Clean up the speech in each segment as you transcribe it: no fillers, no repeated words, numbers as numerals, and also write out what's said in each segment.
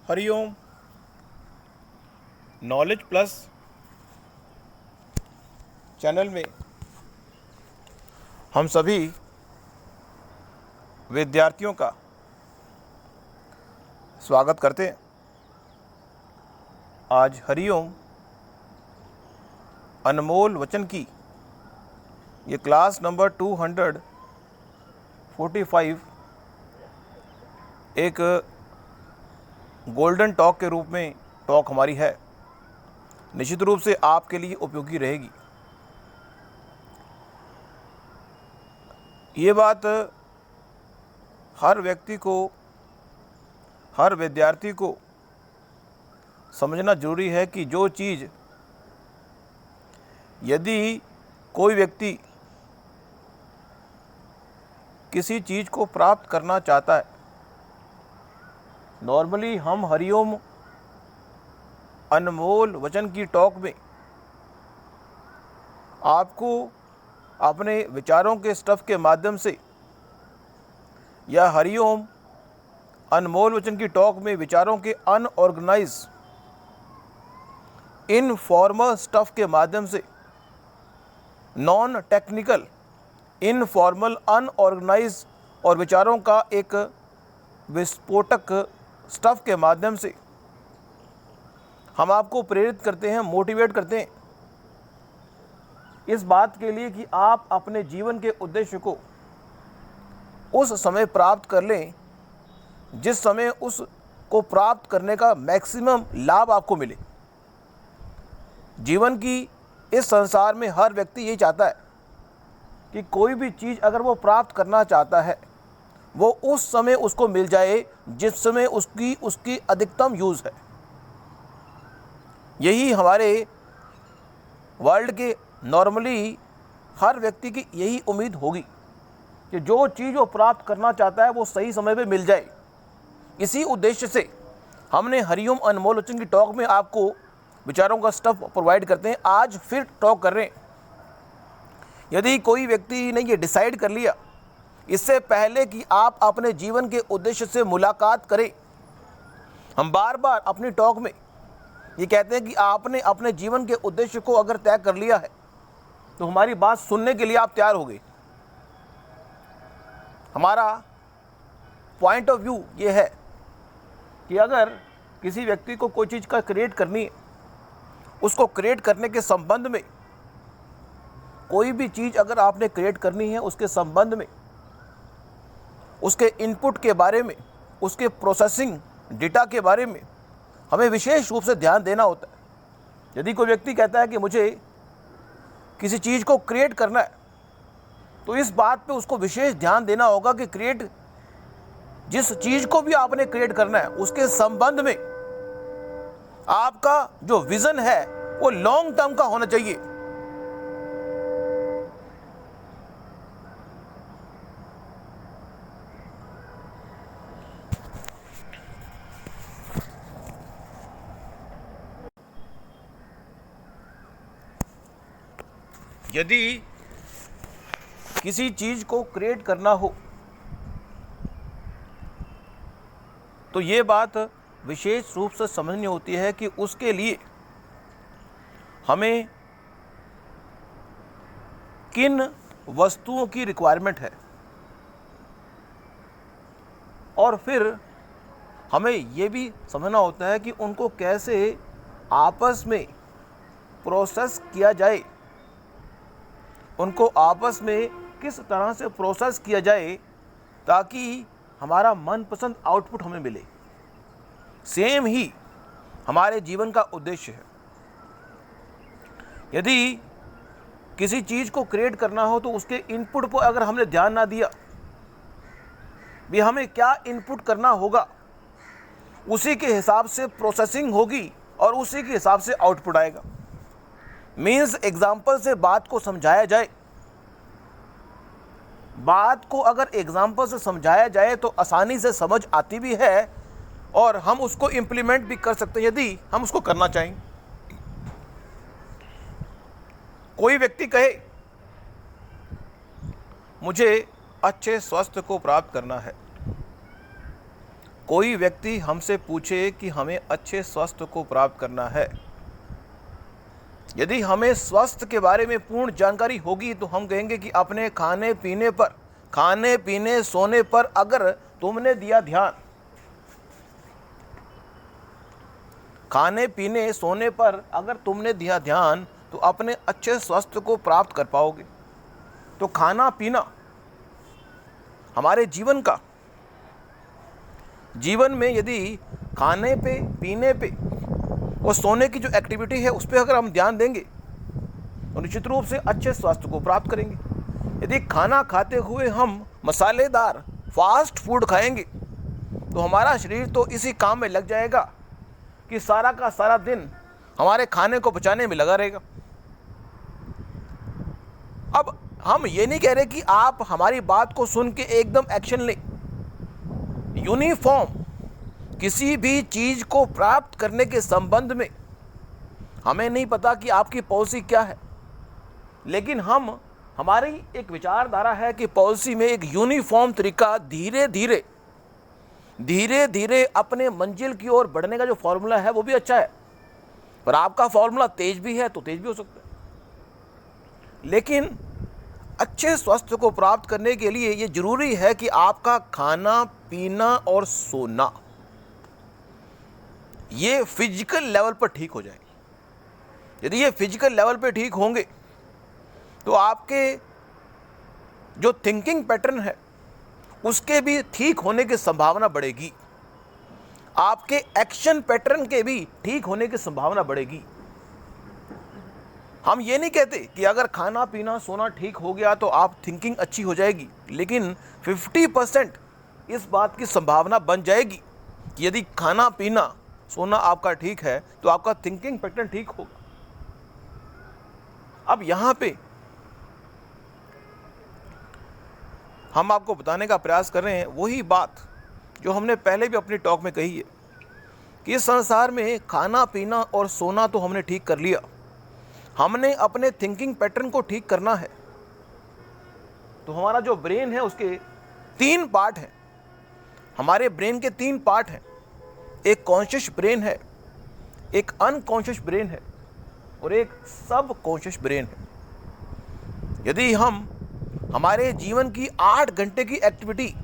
Hariom. Knowledge plus channel में हम सभी विद्यार्थियों का स्वागत करते हैं। आज हरिओम अनमोल वचन की ये क्लास नंबर 245 एक गोल्डन टॉक के रूप में टॉक हमारी है, निश्चित रूप से आपके लिए उपयोगी रहेगी। ये बात हर व्यक्ति को, हर विद्यार्थी को समझना जरूरी है कि जो चीज़ यदि कोई व्यक्ति किसी चीज़ को प्राप्त करना चाहता है, नॉर्मली हम हरिओम अनमोल वचन की टॉक में आपको अपने विचारों के स्टफ के माध्यम से या हरिओम अनमोल वचन की टॉक में विचारों के अनऑर्गेनाइज इनफॉर्मल स्टफ के माध्यम से, नॉन टेक्निकल इनफॉर्मल अनऑर्गेनाइज और विचारों का एक विस्फोटक स्टफ के माध्यम से हम आपको प्रेरित करते हैं, मोटिवेट करते हैं इस बात के लिए कि आप अपने जीवन के उद्देश्य को उस समय प्राप्त कर लें जिस समय उसको प्राप्त करने का मैक्सिमम लाभ आपको मिले। जीवन की इस संसार में हर व्यक्ति यही चाहता है कि कोई भी चीज़ अगर वो प्राप्त करना चाहता है वो उस समय उसको मिल जाए जिस समय उसकी अधिकतम यूज़ है। यही हमारे वर्ल्ड के नॉर्मली हर व्यक्ति की यही उम्मीद होगी कि जो चीज़ वो प्राप्त करना चाहता है वो सही समय पे मिल जाए। इसी उद्देश्य से हमने हरिओम अनमोल वचन की टॉक में आपको विचारों का स्टफ प्रोवाइड करते हैं। आज फिर टॉक कर रहे हैं, यदि कोई व्यक्ति ने ये डिसाइड कर लिया इससे पहले कि आप अपने जीवन के उद्देश्य से मुलाकात करें, हम बार बार अपनी टॉक में ये कहते हैं कि आपने अपने जीवन के उद्देश्य को अगर तय कर लिया है तो हमारी बात सुनने के लिए आप तैयार हो गए। हमारा पॉइंट ऑफ व्यू ये है कि अगर किसी व्यक्ति को कोई चीज़ का क्रिएट करनी है, उसको क्रिएट करने के संबंध में, कोई भी चीज़ अगर आपने क्रिएट करनी है उसके संबंध में, उसके इनपुट के बारे में, उसके प्रोसेसिंग डेटा के बारे में हमें विशेष रूप से ध्यान देना होता है। यदि कोई व्यक्ति कहता है कि मुझे किसी चीज़ को क्रिएट करना है तो इस बात पे उसको विशेष ध्यान देना होगा कि क्रिएट जिस चीज़ को भी आपने क्रिएट करना है उसके संबंध में आपका जो विज़न है वो लॉन्ग टर्म का होना चाहिए। यदि किसी चीज़ को क्रिएट करना हो तो ये बात विशेष रूप से समझनी होती है कि उसके लिए हमें किन वस्तुओं की रिक्वायरमेंट है और फिर हमें ये भी समझना होता है कि उनको कैसे आपस में प्रोसेस किया जाए, उनको आपस में किस तरह से प्रोसेस किया जाए ताकि हमारा मनपसंद आउटपुट हमें मिले। सेम ही हमारे जीवन का उद्देश्य है। यदि किसी चीज़ को क्रिएट करना हो तो उसके इनपुट पर अगर हमने ध्यान ना दिया, भी हमें क्या इनपुट करना होगा, उसी के हिसाब से प्रोसेसिंग होगी और उसी के हिसाब से आउटपुट आएगा। मीन्स एग्जाम्पल से बात को समझाया जाए, बात को अगर एग्जाम्पल से समझाया जाए तो आसानी से समझ आती भी है और हम उसको इम्प्लीमेंट भी कर सकते हैं यदि हम उसको करना चाहें। कोई व्यक्ति कहे मुझे अच्छे स्वास्थ्य को प्राप्त करना है कोई व्यक्ति हमसे पूछे कि हमें अच्छे स्वास्थ्य को प्राप्त करना है, यदि हमें स्वास्थ्य के बारे में पूर्ण जानकारी होगी तो हम कहेंगे कि अपने खाने पीने सोने पर अगर तुमने दिया ध्यान, खाने पीने सोने पर अगर तुमने दिया ध्यान तो अपने अच्छे स्वास्थ्य को प्राप्त कर पाओगे। तो खाना पीना हमारे जीवन में यदि खाने पे, पीने पे और सोने की जो एक्टिविटी है उस पर अगर हम ध्यान देंगे तो निश्चित रूप से अच्छे स्वास्थ्य को प्राप्त करेंगे। यदि खाना खाते हुए हम मसालेदार फास्ट फूड खाएंगे तो हमारा शरीर तो इसी काम में लग जाएगा कि सारा का सारा दिन हमारे खाने को पचाने में लगा रहेगा। अब हम ये नहीं कह रहे कि आप हमारी बात को सुन के एकदम एक्शन लें। यूनिफॉर्म किसी भी चीज को प्राप्त करने के संबंध में हमें नहीं पता कि आपकी पॉलिसी क्या है, लेकिन हमारी एक विचारधारा है कि पॉलिसी में एक यूनिफॉर्म तरीका धीरे धीरे अपने मंजिल की ओर बढ़ने का जो फॉर्मूला है वो भी अच्छा है। पर आपका फॉर्मूला तेज भी है तो तेज भी हो सकता है, लेकिन अच्छे स्वास्थ्य को प्राप्त करने के लिए ये जरूरी है कि आपका खाना पीना और सोना ये फिजिकल लेवल पर ठीक हो जाएंगे। यदि ये फिजिकल लेवल पर ठीक होंगे तो आपके जो थिंकिंग पैटर्न है उसके भी ठीक होने की संभावना बढ़ेगी, आपके एक्शन पैटर्न के भी ठीक होने की संभावना बढ़ेगी। हम ये नहीं कहते कि अगर खाना पीना सोना ठीक हो गया तो आप थिंकिंग अच्छी हो जाएगी, लेकिन 50% इस बात की संभावना बन जाएगी कि यदि खाना पीना सोना आपका ठीक है तो आपका थिंकिंग पैटर्न ठीक होगा। अब यहाँ पे हम आपको बताने का प्रयास कर रहे हैं वही बात जो हमने पहले भी अपनी टॉक में कही है कि इस संसार में खाना पीना और सोना तो हमने ठीक कर लिया, हमने अपने थिंकिंग पैटर्न को ठीक करना है। तो हमारा जो ब्रेन है उसके 3 पार्ट हैं। हमारे ब्रेन के 3 पार्ट हैं, एक कॉन्शियस ब्रेन है, एक अनकॉन्शियस ब्रेन है और एक सब कॉन्शियस ब्रेन है। यदि हम हमारे जीवन की 8 घंटे की एक्टिविटी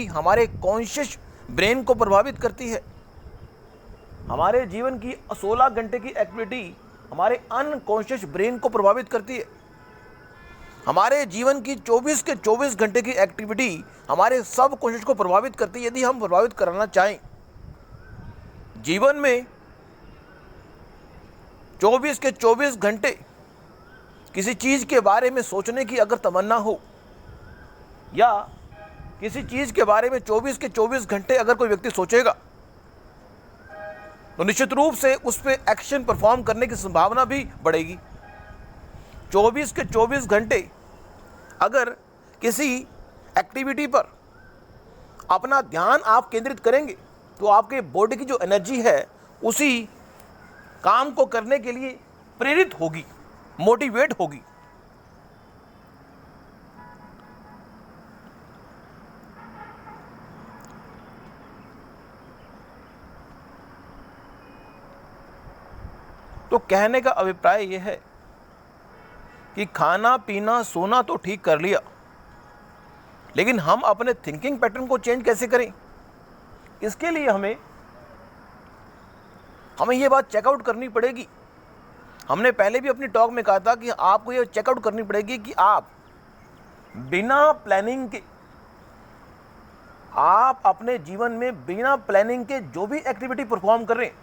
हमारे कॉन्शियस ब्रेन को प्रभावित करती है, हमारे जीवन की 16 घंटे की एक्टिविटी हमारे अनकॉन्शियस ब्रेन को प्रभावित करती है, हमारे जीवन की 24 के 24 घंटे की एक्टिविटी हमारे सब कॉन्शियस को प्रभावित करती है। यदि हम प्रभावित कराना चाहें, जीवन में 24 के 24 घंटे किसी चीज के बारे में सोचने की अगर तमन्ना हो या किसी चीज के बारे में 24 के 24 घंटे अगर कोई व्यक्ति सोचेगा तो निश्चित रूप से उस पर एक्शन परफॉर्म करने की संभावना भी बढ़ेगी। 24 के 24 घंटे अगर किसी एक्टिविटी पर अपना ध्यान आप केंद्रित करेंगे तो आपके बॉडी की जो एनर्जी है उसी काम को करने के लिए प्रेरित होगी, मोटिवेट होगी। तो कहने का अभिप्राय यह है कि खाना पीना सोना तो ठीक कर लिया, लेकिन हम अपने थिंकिंग पैटर्न को चेंज कैसे करें? इसके लिए हमें यह बात चेकआउट करनी पड़ेगी। हमने पहले भी अपनी टॉक में कहा था कि आपको यह चेकआउट करनी पड़ेगी कि आप बिना प्लानिंग के, आप अपने जीवन में बिना प्लानिंग के जो भी एक्टिविटी परफॉर्म कर रहे हैं,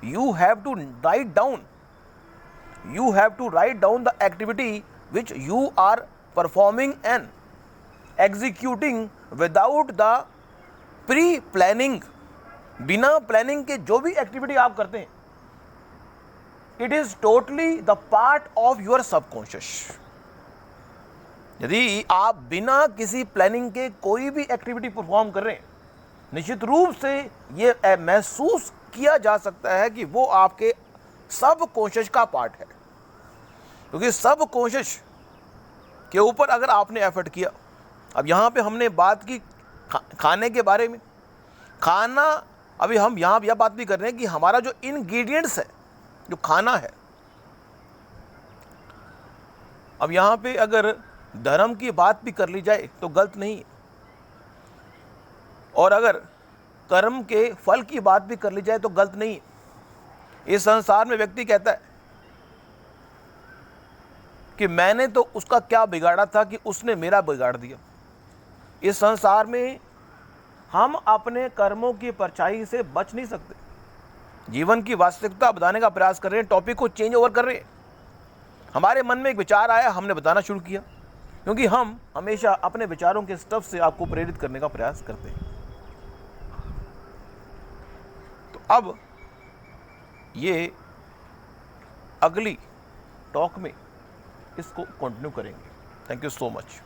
you have to write down the activity which you are performing and executing without the pre-planning। बिना प्लानिंग के जो भी एक्टिविटी आप करते हैं, it is totally the part of your subconscious. यदि आप बिना किसी प्लानिंग के कोई भी एक्टिविटी परफॉर्म कर रहे हैं, निश्चित रूप से ये महसूस किया जा सकता है कि वो आपके सब कॉन्शियस का पार्ट है, क्योंकि सब कॉन्शियस के ऊपर अगर आपने एफर्ट किया, अब यहाँ पे हमने बात की खाने के बारे में। खाना, अभी हम यहाँ यह बात भी कर रहे हैं कि हमारा जो इंग्रेडिएंट्स है, जो खाना है, अब यहाँ पे अगर धर्म की बात भी कर ली जाए तो गलत नहीं है, और अगर कर्म के फल की बात भी कर ली जाए तो गलत नहीं है। इस संसार में व्यक्ति कहता है कि मैंने तो उसका क्या बिगाड़ा था कि उसने मेरा बिगाड़ दिया। इस संसार में हम अपने कर्मों की परछाई से बच नहीं सकते। जीवन की वास्तविकता बताने का प्रयास कर रहे हैं, टॉपिक को चेंज ओवर कर रहे हैं। हमारे मन में एक विचार आया, हमने बताना शुरू किया, क्योंकि हम हमेशा अपने विचारों के स्टफ से आपको प्रेरित करने का प्रयास करते हैं। तो अब ये अगली टॉक में इसको कंटिन्यू करेंगे। Thank you so much.